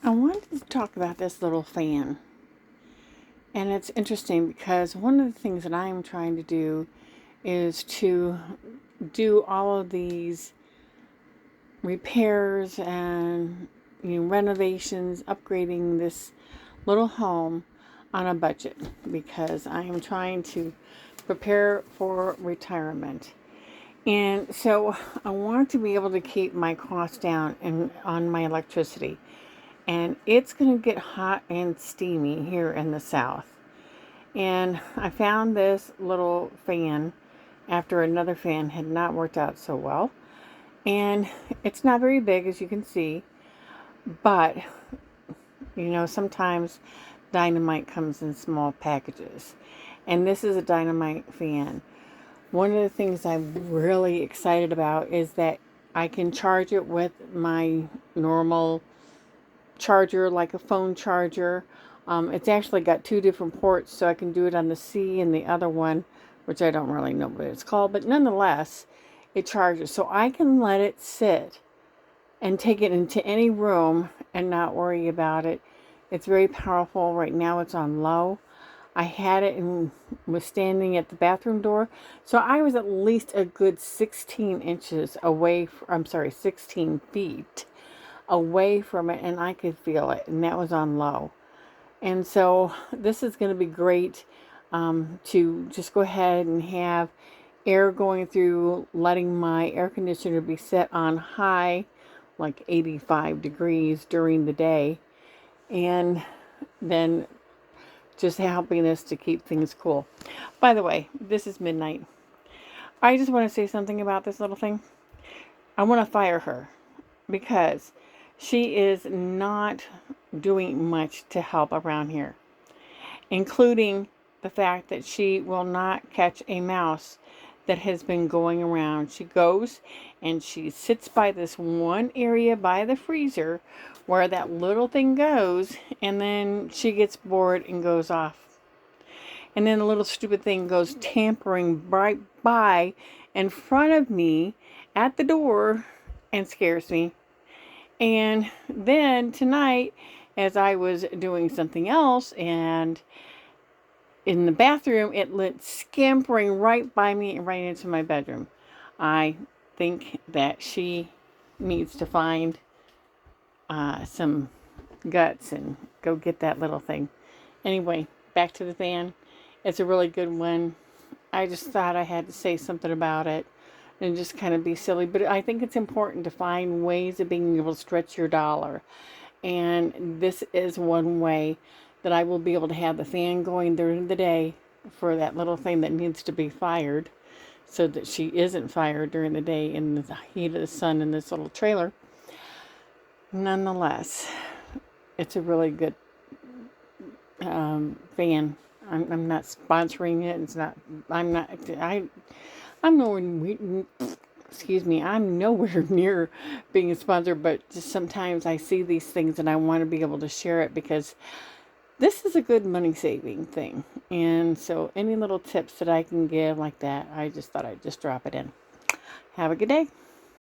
I wanted to talk about this little fan. And it's interesting because one of the things that I'm trying to do is to do all of these repairs and renovations, upgrading this little home on a budget because I am trying to prepare for retirement. And so I want to be able to keep my costs down on my electricity. And it's going to get hot and steamy here in the south. And I found this little fan after another fan had not worked out so well. And it's not very big, as you can see, but sometimes dynamite comes in small packages. And this is a dynamite fan. One of the things I'm really excited about is that I can charge it with my normal charger, like a phone charger. It's actually got two different ports, so I can do it on the C and the other one, which I don't really know what it's called, but nonetheless, it charges. So I can let it sit and take it into any room and not worry about it. It's very powerful. Right now it's on low. I had it and was standing at the bathroom door. So I was at least a good 16 inches away, 16 feet away from it, and I could feel it, and that was on low. And so this is going to be great to just go ahead and have air going through, letting my air conditioner be set on high, like 85 degrees during the day, and then just helping us to keep things cool. By the way, this is midnight. I just want to say something about this little thing. I want to fire her because she is not doing much to help around here, including the fact that she will not catch a mouse that has been going around. She goes and she sits by this one area by the freezer where that little thing goes, and then she gets bored and goes off. And then the little stupid thing goes tampering right by in front of me at the door and scares me. And then tonight, as I was doing something else and in the bathroom, it went scampering right by me and right into my bedroom. I think that she needs to find some guts and go get that little thing. Anyway, back to the fan. It's a really good one. I just thought I had to say something about it and just kind of be silly. But I think it's important to find ways of being able to stretch your dollar. And this is one way that I will be able to have the fan going during the day for that little thing that needs to be fired so that she isn't fired during the day in the heat of the sun in this little trailer. Nonetheless, it's a really good fan. I'm not sponsoring it. It's not. I'm not. I'm nowhere. Excuse me. I'm nowhere near being a sponsor. But just sometimes I see these things and I want to be able to share it because this is a good money saving thing. And so any little tips that I can give like that, I just thought I'd just drop it in. Have a good day.